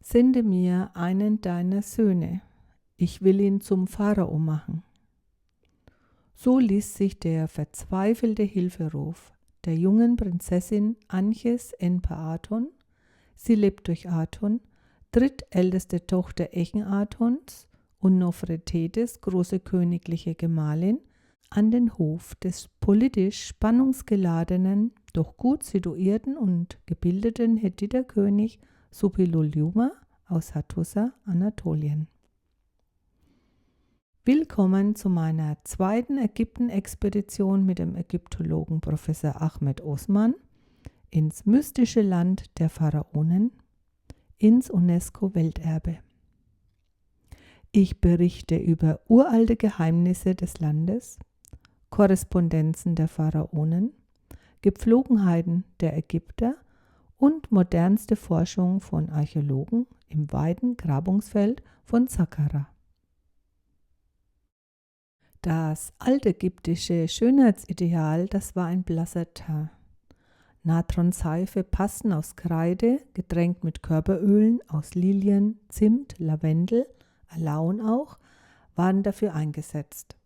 Sende mir einen deiner Söhne, ich will ihn zum Pharao machen. So ließ sich der verzweifelte Hilferuf der jungen Prinzessin Anches Enpa-Aton, sie lebt durch Aton, drittälteste Tochter Echenatons und Nofretetes, große königliche Gemahlin, an den Hof des politisch spannungsgeladenen, doch gut situierten und gebildeten Hethiterkönig Suppiluliuma aus Hattusa, Anatolien. Willkommen zu meiner zweiten Ägypten-Expedition mit dem Ägyptologen Professor Ahmed Osman ins mystische Land der Pharaonen, ins UNESCO-Welterbe. Ich berichte über uralte Geheimnisse des Landes, Korrespondenzen der Pharaonen, Gepflogenheiten der Ägypter und modernste Forschung von Archäologen im weiten Grabungsfeld von Saqqara. Das altägyptische Schönheitsideal, das war ein blasser Teint. Natronseife, Pasten aus Kreide, getränkt mit Körperölen aus Lilien, Zimt, Lavendel, Alaun auch, waren dafür eingesetzt.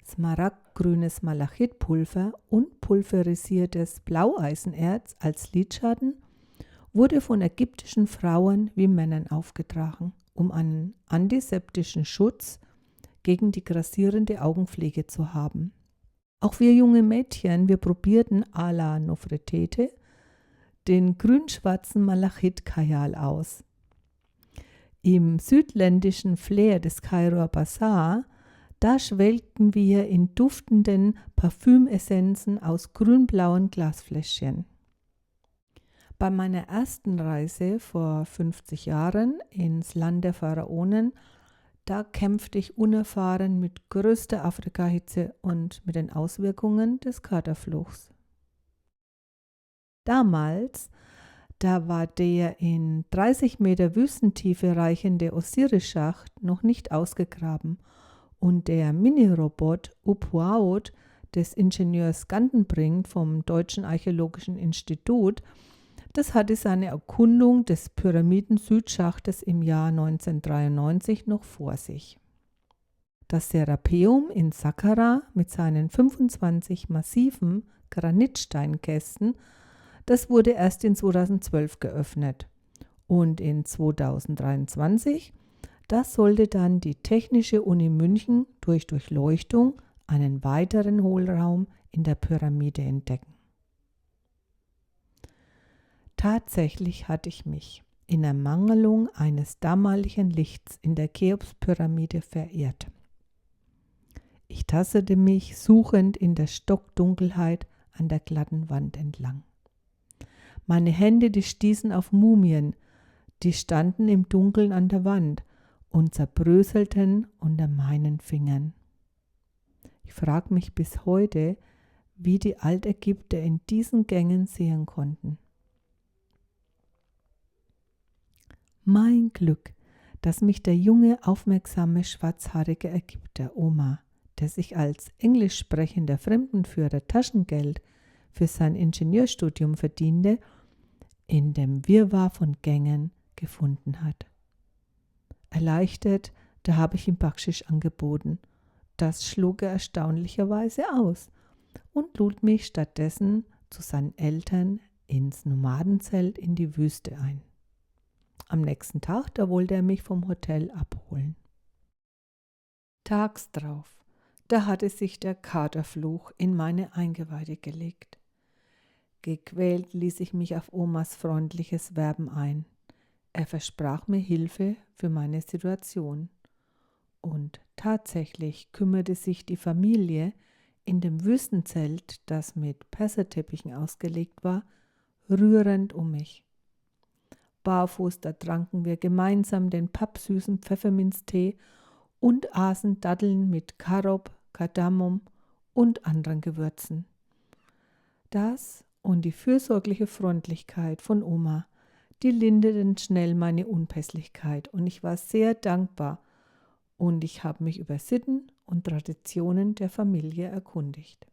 Smaragdgrünes Malachitpulver und pulverisiertes Blaueisenerz als Lidschatten wurde von ägyptischen Frauen wie Männern aufgetragen, um einen antiseptischen Schutz gegen die grassierende Augenpflege zu haben. Auch wir junge Mädchen, wir probierten à la Nofretete den grün-schwarzen Malachit-Kajal aus. Im südländischen Flair des Kairoer Bazar, da schwelgten wir in duftenden Parfümessenzen aus grün-blauen Glasfläschchen. Bei meiner ersten Reise vor 50 Jahren ins Land der Pharaonen, da kämpfte ich unerfahren mit größter Afrika-Hitze und mit den Auswirkungen des Katerfluchs. Damals, da war der in 30 Meter Wüstentiefe reichende Osiris-Schacht noch nicht ausgegraben und der Minirobot Upuaut des Ingenieurs Gantenbrink vom Deutschen Archäologischen Institut, das hatte seine Erkundung des Pyramiden-Südschachtes im Jahr 1993 noch vor sich. Das Serapeum in Saqqara mit seinen 25 massiven Granitsteinkästen, das wurde erst in 2012 geöffnet. Und in 2023, das sollte dann die Technische Uni München durch Durchleuchtung einen weiteren Hohlraum in der Pyramide entdecken. Tatsächlich hatte ich mich in Ermangelung eines damaligen Lichts in der Cheops-Pyramide verirrt. Ich tastete mich suchend in der Stockdunkelheit an der glatten Wand entlang. Meine Hände, die stießen auf Mumien, die standen im Dunkeln an der Wand und zerbröselten unter meinen Fingern. Ich frage mich bis heute, wie die Altägypter in diesen Gängen sehen konnten. Mein Glück, dass mich der junge, aufmerksame, schwarzhaarige Ägypter Omar, der sich als englisch sprechender Fremdenführer Taschengeld für sein Ingenieurstudium verdiente, in dem Wirrwarr von Gängen gefunden hat. Erleichtert, da habe ich ihm Backschisch angeboten. Das schlug er erstaunlicherweise aus und lud mich stattdessen zu seinen Eltern ins Nomadenzelt in die Wüste ein. Am nächsten Tag, da wollte er mich vom Hotel abholen. Tags drauf, da hatte sich der Katerfluch in meine Eingeweide gelegt. Gequält ließ ich mich auf Omas freundliches Werben ein. Er versprach mir Hilfe für meine Situation. Und tatsächlich kümmerte sich die Familie in dem Wüstenzelt, das mit Perserteppichen ausgelegt war, rührend um mich. Barfuß, da tranken wir gemeinsam den pappsüßen Pfefferminztee und aßen Datteln mit Karob, Kardamom und anderen Gewürzen. Das und die fürsorgliche Freundlichkeit von Oma, die linderten schnell meine Unpässlichkeit und ich war sehr dankbar und ich habe mich über Sitten und Traditionen der Familie erkundigt.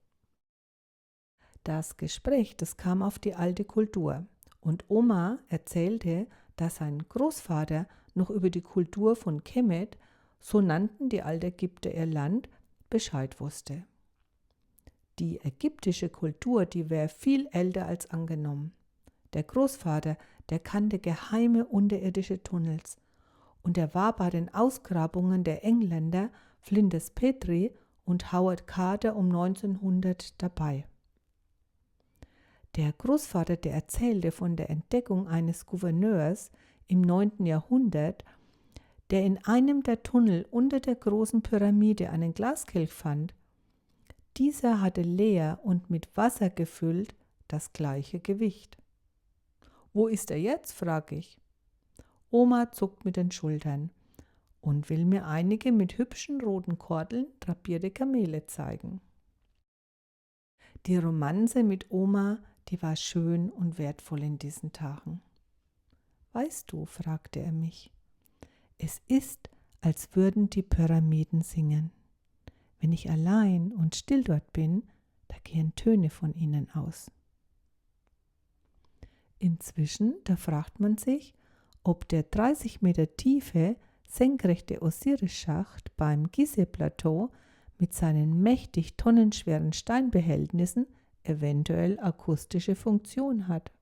Das Gespräch, das kam auf die alte Kultur. Und Oma erzählte, dass sein Großvater noch über die Kultur von Kemet, so nannten die Altägypter ihr Land, Bescheid wusste. Die ägyptische Kultur, die wäre viel älter als angenommen. Der Großvater, der kannte geheime unterirdische Tunnels und er war bei den Ausgrabungen der Engländer Flinders Petrie und Howard Carter um 1900 dabei. Der Großvater, der erzählte von der Entdeckung eines Gouverneurs im 9. Jahrhundert, der in einem der Tunnel unter der großen Pyramide einen Glaskelch fand. Dieser hatte leer und mit Wasser gefüllt das gleiche Gewicht. »Wo ist er jetzt?« frage ich. Oma zuckt mit den Schultern und will mir einige mit hübschen roten Kordeln drapierte Kamele zeigen. Die Romanze mit Oma, die war schön und wertvoll in diesen Tagen. »Weißt du«, fragte er mich, »es ist, als würden die Pyramiden singen. Wenn ich allein und still dort bin, da gehen Töne von ihnen aus.« Inzwischen, da fragt man sich, ob der 30 Meter tiefe, senkrechte Osiris-Schacht beim Gizeh-Plateau mit seinen mächtig tonnenschweren Steinbehältnissen eventuell akustische Funktion hat.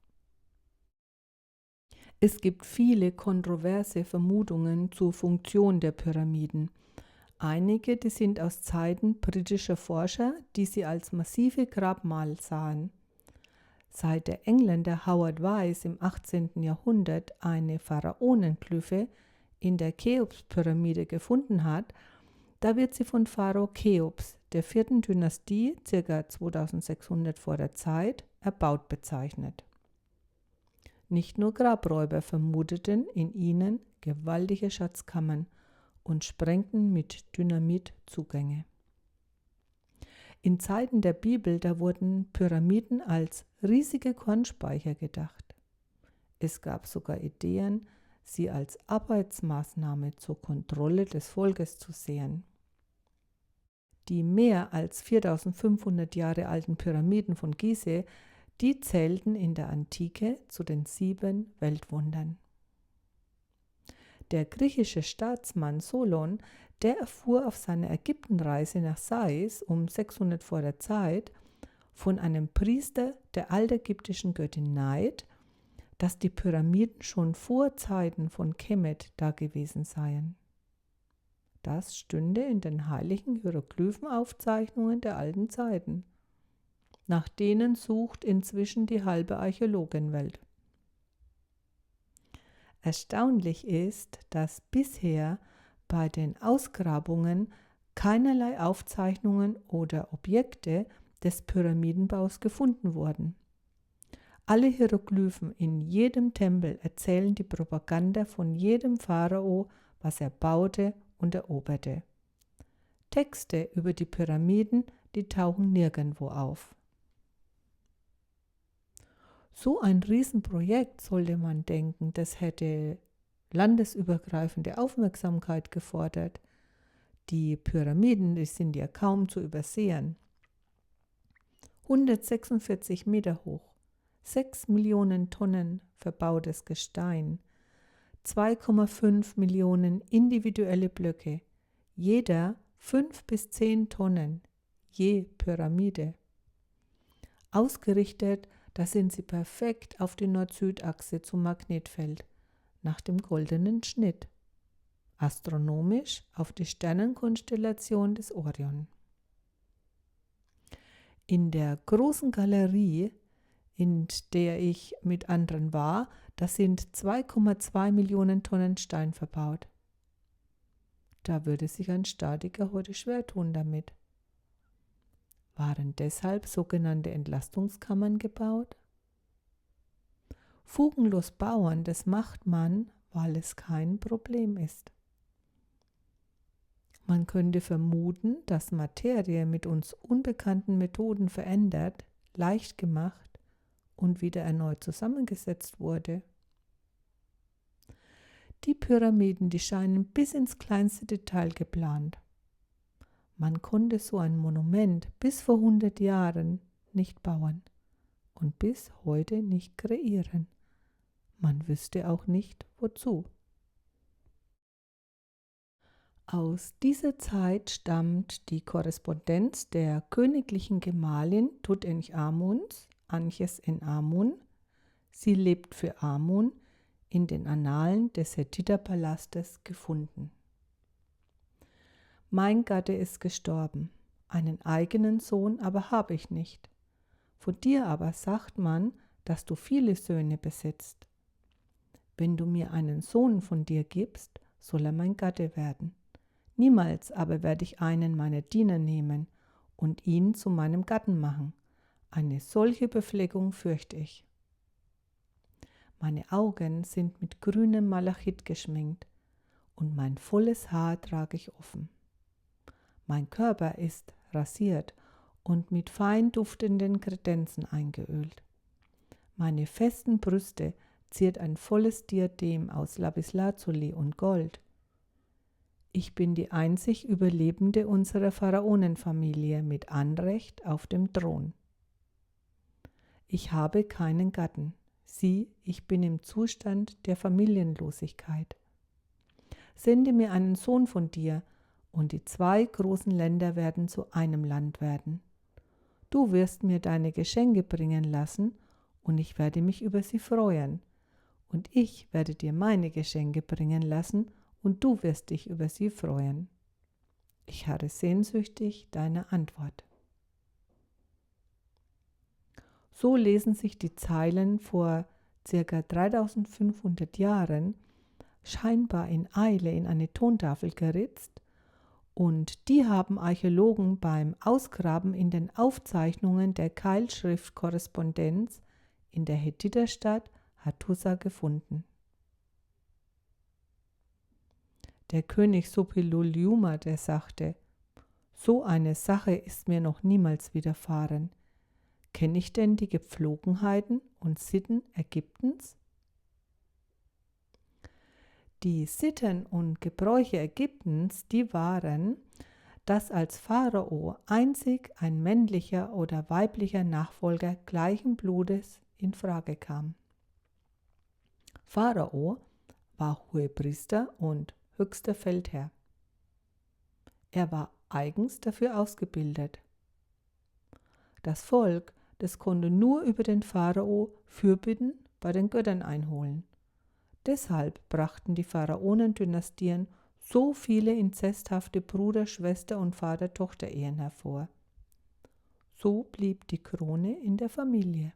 Es gibt viele kontroverse Vermutungen zur Funktion der Pyramiden. Einige, die sind aus Zeiten britischer Forscher, die sie als massive Grabmal sahen. Seit der Engländer Howard Wyse im 18. Jahrhundert eine Pharaonenglyphe in der Cheops-Pyramide gefunden hat, da wird sie von Pharao Cheops der 4. Dynastie, ca. 2600 vor der Zeit, erbaut bezeichnet. Nicht nur Grabräuber vermuteten in ihnen gewaltige Schatzkammern und sprengten mit Dynamit Zugänge. In Zeiten der Bibel, da wurden Pyramiden als riesige Kornspeicher gedacht. Es gab sogar Ideen, sie als Arbeitsmaßnahme zur Kontrolle des Volkes zu sehen. Die mehr als 4500 Jahre alten Pyramiden von Gizeh, die zählten in der Antike zu den 7 Weltwundern. Der griechische Staatsmann Solon, der erfuhr auf seiner Ägyptenreise nach Sais um 600 vor der Zeit von einem Priester der altägyptischen Göttin Neit, dass die Pyramiden schon vor Zeiten von Kemet dagewesen seien. Das stünde in den heiligen Hieroglyphenaufzeichnungen der alten Zeiten. Nach denen sucht inzwischen die halbe Archäologenwelt. Erstaunlich ist, dass bisher bei den Ausgrabungen keinerlei Aufzeichnungen oder Objekte des Pyramidenbaus gefunden wurden. Alle Hieroglyphen in jedem Tempel erzählen die Propaganda von jedem Pharao, was er baute und eroberte. Texte über die Pyramiden, die tauchen nirgendwo auf. So ein Riesenprojekt, sollte man denken, das hätte landesübergreifende Aufmerksamkeit gefordert. Die Pyramiden, die sind ja kaum zu übersehen. 146 Meter hoch, 6 Millionen Tonnen verbautes Gestein, 2,5 Millionen individuelle Blöcke, jeder 5 bis 10 Tonnen, je Pyramide. Ausgerichtet, da sind sie perfekt auf die Nord-Süd-Achse zum Magnetfeld, nach dem goldenen Schnitt. Astronomisch auf die Sternenkonstellation des Orion. In der großen Galerie, in der ich mit anderen war, da sind 2,2 Millionen Tonnen Stein verbaut. Da würde sich ein Statiker heute schwer tun damit. Waren deshalb sogenannte Entlastungskammern gebaut? Fugenlos bauen, das macht man, weil es kein Problem ist. Man könnte vermuten, dass Materie mit uns unbekannten Methoden verändert, leicht gemacht und wieder erneut zusammengesetzt wurde. Die Pyramiden, die scheinen bis ins kleinste Detail geplant. Man konnte so ein Monument bis vor 100 Jahren nicht bauen und bis heute nicht kreieren. man wüsste auch nicht, wozu. Aus dieser Zeit stammt die Korrespondenz der königlichen Gemahlin Tutanchamuns, Anches-en-Amun. Sie lebt für Amun, in den Annalen des Hethiterpalastes gefunden. Mein Gatte ist gestorben, einen eigenen Sohn aber habe ich nicht. Von dir aber sagt man, dass du viele Söhne besitzt. Wenn du mir einen Sohn von dir gibst, soll er mein Gatte werden. Niemals aber werde ich einen meiner Diener nehmen und ihn zu meinem Gatten machen. Eine solche Befleckung fürchte ich. Meine Augen sind mit grünem Malachit geschminkt und mein volles Haar trage ich offen. Mein Körper ist rasiert und mit fein duftenden Kredenzen eingeölt. Meine festen Brüste ziert ein volles Diadem aus Lapislazuli und Gold. Ich bin die einzig Überlebende unserer Pharaonenfamilie mit Anrecht auf dem Thron. Ich habe keinen Gatten. Sieh, ich bin im Zustand der Familienlosigkeit. Sende mir einen Sohn von dir, und die 2 großen Länder werden zu einem Land werden. Du wirst mir deine Geschenke bringen lassen, und ich werde mich über sie freuen. Und ich werde dir meine Geschenke bringen lassen, und du wirst dich über sie freuen. Ich harre sehnsüchtig deine Antwort. So lesen sich die Zeilen vor ca. 3500 Jahren, scheinbar in Eile in eine Tontafel geritzt, und die haben Archäologen beim Ausgraben in den Aufzeichnungen der Keilschriftkorrespondenz in der Hethiterstadt Hattusa gefunden. Der König Suppiluliuma, der sagte: So eine Sache ist mir noch niemals widerfahren. Kenne ich denn die Gepflogenheiten und Sitten Ägyptens? Die Sitten und Gebräuche Ägyptens, die waren, dass als Pharao einzig ein männlicher oder weiblicher Nachfolger gleichen Blutes in Frage kam. Pharao war Hohepriester und höchster Feldherr. Er war eigens dafür ausgebildet. Das Volk, das konnte nur über den Pharao Fürbitten bei den Göttern einholen. Deshalb brachten die Pharaonendynastien so viele inzesthafte Bruder-, Schwester- und Vater-Tochter-Ehen hervor. So blieb die Krone in der Familie.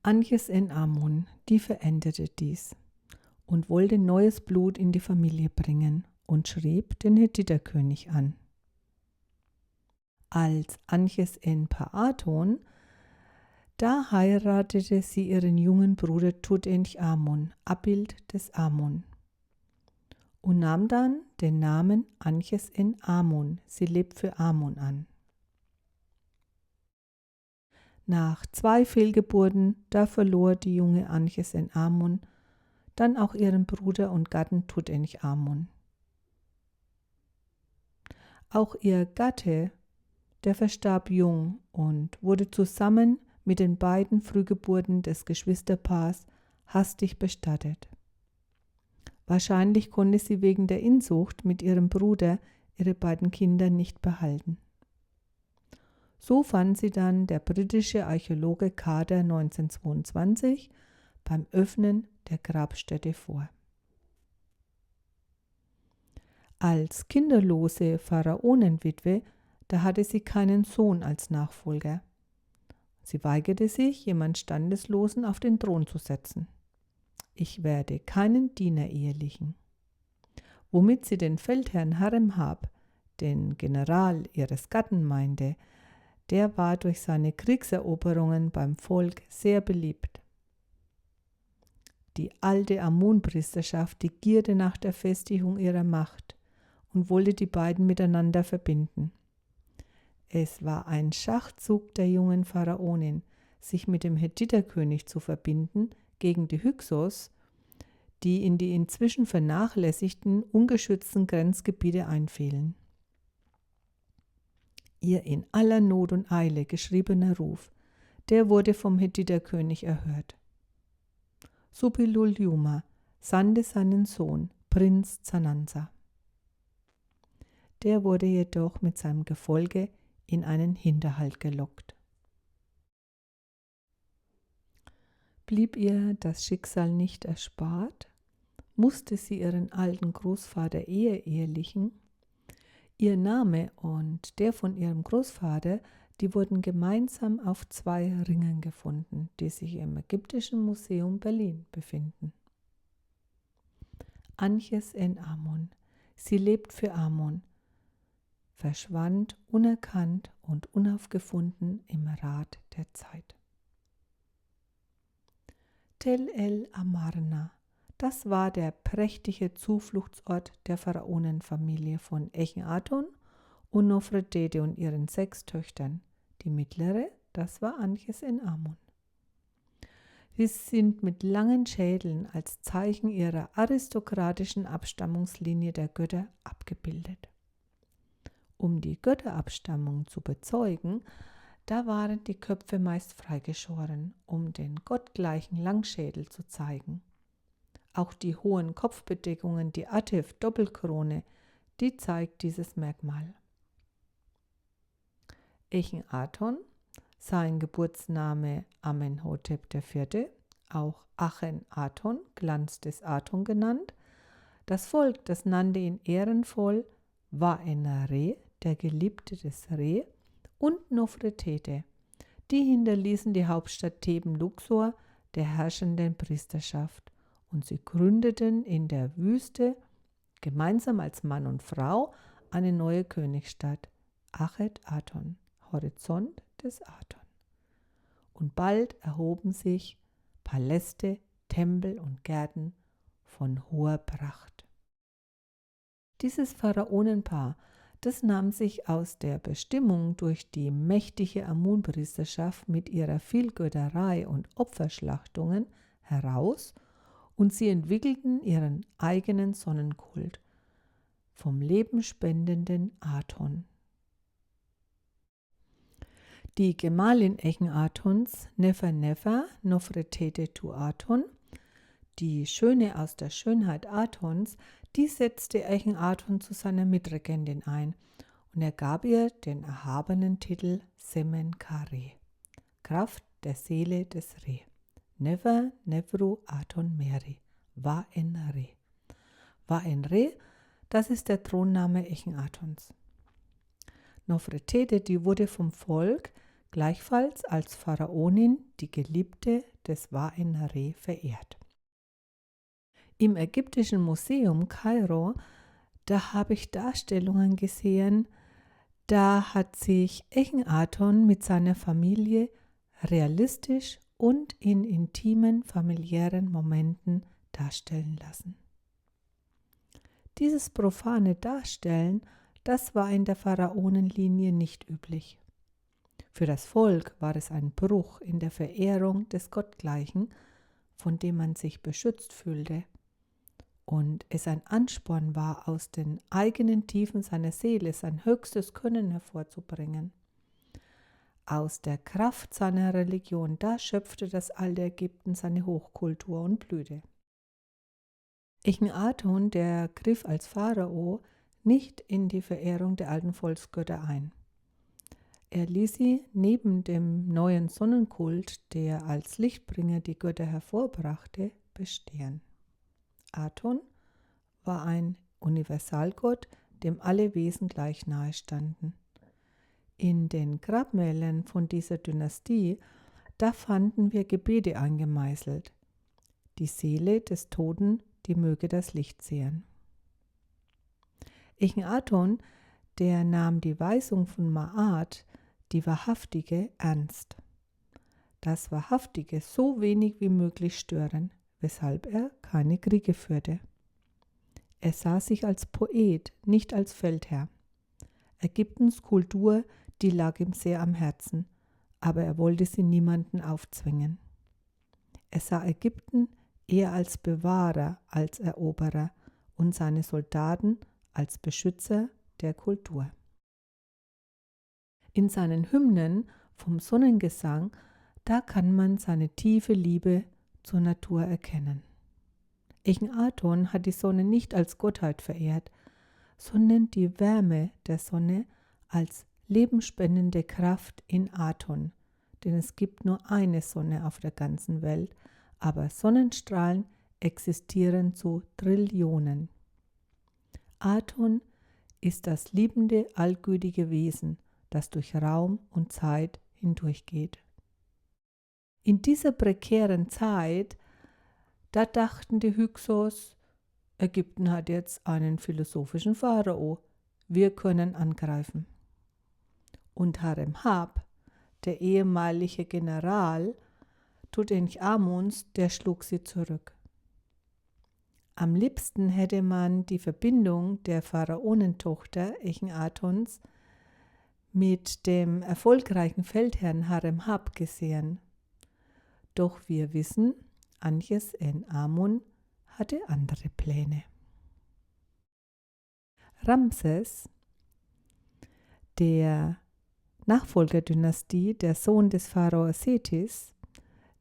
Anches-en-Amun, die veränderte dies und wollte neues Blut in die Familie bringen und schrieb den Hethiterkönig an. Als Anches-en-Paaton, da heiratete sie ihren jungen Bruder Tutanchamun, Abbild des Amun, und nahm dann den Namen Anches-en-Amun, sie lebt für Amun, an. Nach 2 Fehlgeburten, da verlor die junge Anches-en-Amun dann auch ihren Bruder und Gatten Tutanchamun. Auch ihr Gatte, der verstarb jung und wurde zusammen mit den beiden Frühgeburten des Geschwisterpaars hastig bestattet. Wahrscheinlich konnte sie wegen der Inzucht mit ihrem Bruder ihre beiden Kinder nicht behalten. So fand sie dann der britische Archäologe Carter 1922 beim Öffnen der Grabstätte vor. Als kinderlose Pharaonenwitwe, da hatte sie keinen Sohn als Nachfolger. Sie weigerte sich, jemand Standeslosen auf den Thron zu setzen. Ich werde keinen Diener ehelichen. Womit sie den Feldherrn Haremhab, den General ihres Gatten, meinte, der war durch seine Kriegseroberungen beim Volk sehr beliebt. Die alte Amun-Priesterschaft, die gierte nach der Festigung ihrer Macht und wollte die beiden miteinander verbinden. Es war ein Schachzug der jungen Pharaonin, sich mit dem Hethiterkönig zu verbinden gegen die Hyksos, die in die inzwischen vernachlässigten, ungeschützten Grenzgebiete einfielen. Ihr in aller Not und Eile geschriebener Ruf, der wurde vom Hethiterkönig erhört. Suppiluliuma sandte seinen Sohn, Prinz Zanansa. Der wurde jedoch mit seinem Gefolge in einen Hinterhalt gelockt. Blieb ihr das Schicksal nicht erspart, musste sie ihren alten Großvater ehelichen. Ihr Name und der von ihrem Großvater, die wurden gemeinsam auf 2 Ringen gefunden, die sich im Ägyptischen Museum Berlin befinden. Anches en Amon. Sie lebt für Amon, verschwand unerkannt und unaufgefunden im Rad der Zeit. Tel el Amarna. Das war der prächtige Zufluchtsort der Pharaonenfamilie von Echenaton und Nofretete und ihren 6 Töchtern. Die mittlere, das war Anches en Amon. Sie sind mit langen Schädeln als Zeichen ihrer aristokratischen Abstammungslinie der Götter abgebildet. Um die Götterabstammung zu bezeugen, da waren die Köpfe meist freigeschoren, um den gottgleichen Langschädel zu zeigen. Auch die hohen Kopfbedeckungen, die Atif-Doppelkrone, die zeigt dieses Merkmal. Echenaton, sein Geburtsname Amenhotep IV., auch Achenaton, Glanz des Aton genannt. Das Volk, das nannte ihn ehrenvoll Wa-Enare, der Geliebte des Re, und Nofretete. Die hinterließen die Hauptstadt Theben-Luxor der herrschenden Priesterschaft und sie gründeten in der Wüste gemeinsam als Mann und Frau eine neue Königsstadt, Achet-Aton, Horizont des Aton. Und bald erhoben sich Paläste, Tempel und Gärten von hoher Pracht. Dieses Pharaonenpaar, das nahm sich aus der Bestimmung durch die mächtige Amun-Priesterschaft mit ihrer Vielgötterei und Opferschlachtungen heraus und sie entwickelten ihren eigenen Sonnenkult vom lebenspendenden Aton. Die Gemahlin Echenatons, Nefer-Nefer, Nofretete-Tu-Aton, die Schöne aus der Schönheit Atons, die setzte Echenaton zu seiner Mitregentin ein und er gab ihr den erhabenen Titel Semenkare, Kraft der Seele des Re, Nefer Nefru Aton Meri, Wa-En-Re. Wa-En-Re, das ist der Thronname Echenatons. Nofretete, die wurde vom Volk gleichfalls als Pharaonin, die Geliebte des Wa-En-Re, verehrt. Im Ägyptischen Museum Kairo, da habe ich Darstellungen gesehen, da hat sich Echenaton mit seiner Familie realistisch und in intimen familiären Momenten darstellen lassen. Dieses profane Darstellen, das war in der Pharaonenlinie nicht üblich. Für das Volk war es ein Bruch in der Verehrung des Gottgleichen, von dem man sich beschützt fühlte, und es ein Ansporn war, aus den eigenen Tiefen seiner Seele sein höchstes Können hervorzubringen. Aus der Kraft seiner Religion, da schöpfte das alte Ägypten seine Hochkultur und Blüte. Echenaton, der griff als Pharao nicht in die Verehrung der alten Volksgötter ein. Er ließ sie neben dem neuen Sonnenkult, der als Lichtbringer die Götter hervorbrachte, bestehen. Aton war ein Universalgott, dem alle Wesen gleich nahe standen. In den Grabmälern von dieser Dynastie, da fanden wir Gebete eingemeißelt. Die Seele des Toten, die möge das Licht sehen. Echenaton, der nahm die Weisung von Ma'at, die Wahrhaftige, ernst. Das Wahrhaftige so wenig wie möglich stören, weshalb er keine Kriege führte. Er sah sich als Poet, nicht als Feldherr. Ägyptens Kultur, die lag ihm sehr am Herzen, aber er wollte sie niemanden aufzwingen. Er sah Ägypten eher als Bewahrer als Eroberer und seine Soldaten als Beschützer der Kultur. In seinen Hymnen vom Sonnengesang, da kann man seine tiefe Liebe zur Natur erkennen. Echenaaton hat die Sonne nicht als Gottheit verehrt, sondern die Wärme der Sonne als lebensspendende Kraft in Aton, denn es gibt nur eine Sonne auf der ganzen Welt, aber Sonnenstrahlen existieren zu Trillionen. Aton ist das liebende, allgütige Wesen, das durch Raum und Zeit hindurchgeht. In dieser prekären Zeit, da dachten die Hyksos, Ägypten hat jetzt einen philosophischen Pharao, wir können angreifen. Und Haremhab, der ehemalige General Tutanchamuns, der schlug sie zurück. Am liebsten hätte man die Verbindung der Pharaonentochter Echenatons mit dem erfolgreichen Feldherrn Haremhab gesehen. Doch wir wissen, Anjes-en-Amun hatte andere Pläne. Ramses, der Nachfolgerdynastie, der Sohn des Pharao Sethis,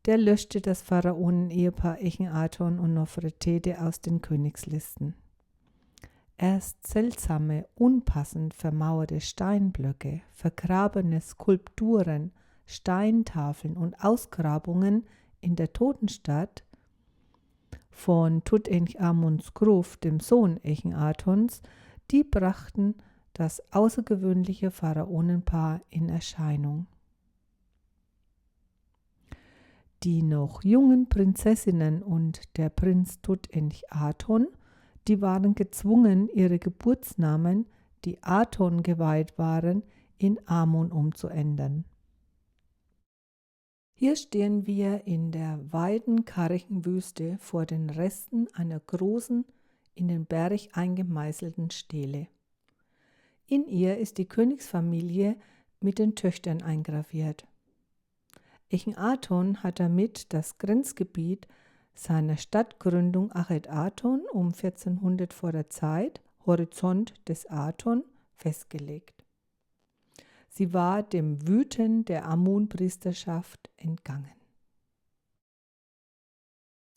der löschte das Pharaonen-Ehepaar Echenaton und Nofretete aus den Königslisten. Erst seltsame, unpassend vermauerte Steinblöcke, vergrabene Skulpturen, Steintafeln und Ausgrabungen in der Totenstadt von Tutanchamuns Gruft, dem Sohn Echenatons, die brachten das außergewöhnliche Pharaonenpaar in Erscheinung. Die noch jungen Prinzessinnen und der Prinz Tutanchaton, die waren gezwungen, ihre Geburtsnamen, die Aton geweiht waren, in Amun umzuändern. Hier stehen wir in der weiten, kargen Wüste vor den Resten einer großen, in den Berg eingemeißelten Stele. In ihr ist die Königsfamilie mit den Töchtern eingraviert. Echenaton hat damit das Grenzgebiet seiner Stadtgründung Achet-Aton um 1400 vor der Zeit, Horizont des Aton, festgelegt. Sie war dem Wüten der Amun-Priesterschaft entgangen.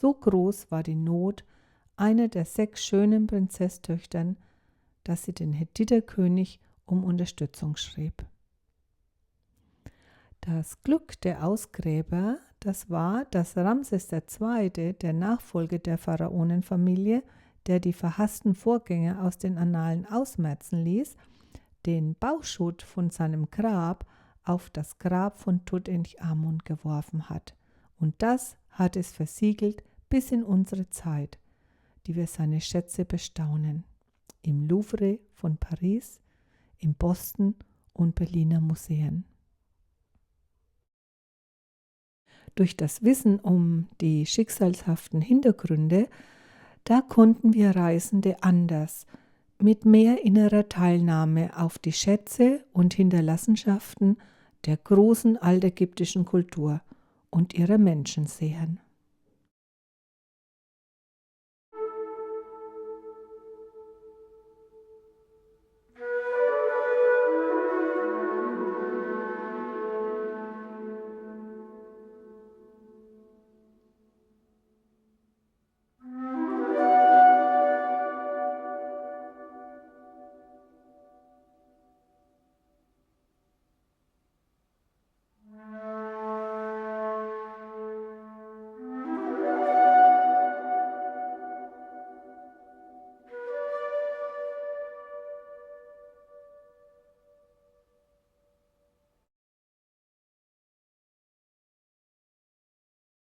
So groß war die Not einer der 6 schönen Prinzesstöchtern, dass sie den Hethiterkönig um Unterstützung schrieb. Das Glück der Ausgräber, das war, dass Ramses II., der Nachfolger der Pharaonenfamilie, der die verhassten Vorgänge aus den Annalen ausmerzen ließ, den Bauschutt von seinem Grab auf das Grab von Tutanchamun geworfen hat. Und das hat es versiegelt bis in unsere Zeit, die wir seine Schätze bestaunen. Im Louvre von Paris, im Boston und Berliner Museen. Durch das Wissen um die schicksalshaften Hintergründe, da konnten wir Reisende anders, mit mehr innerer Teilnahme auf die Schätze und Hinterlassenschaften der großen altägyptischen Kultur und ihrer Menschen sehen.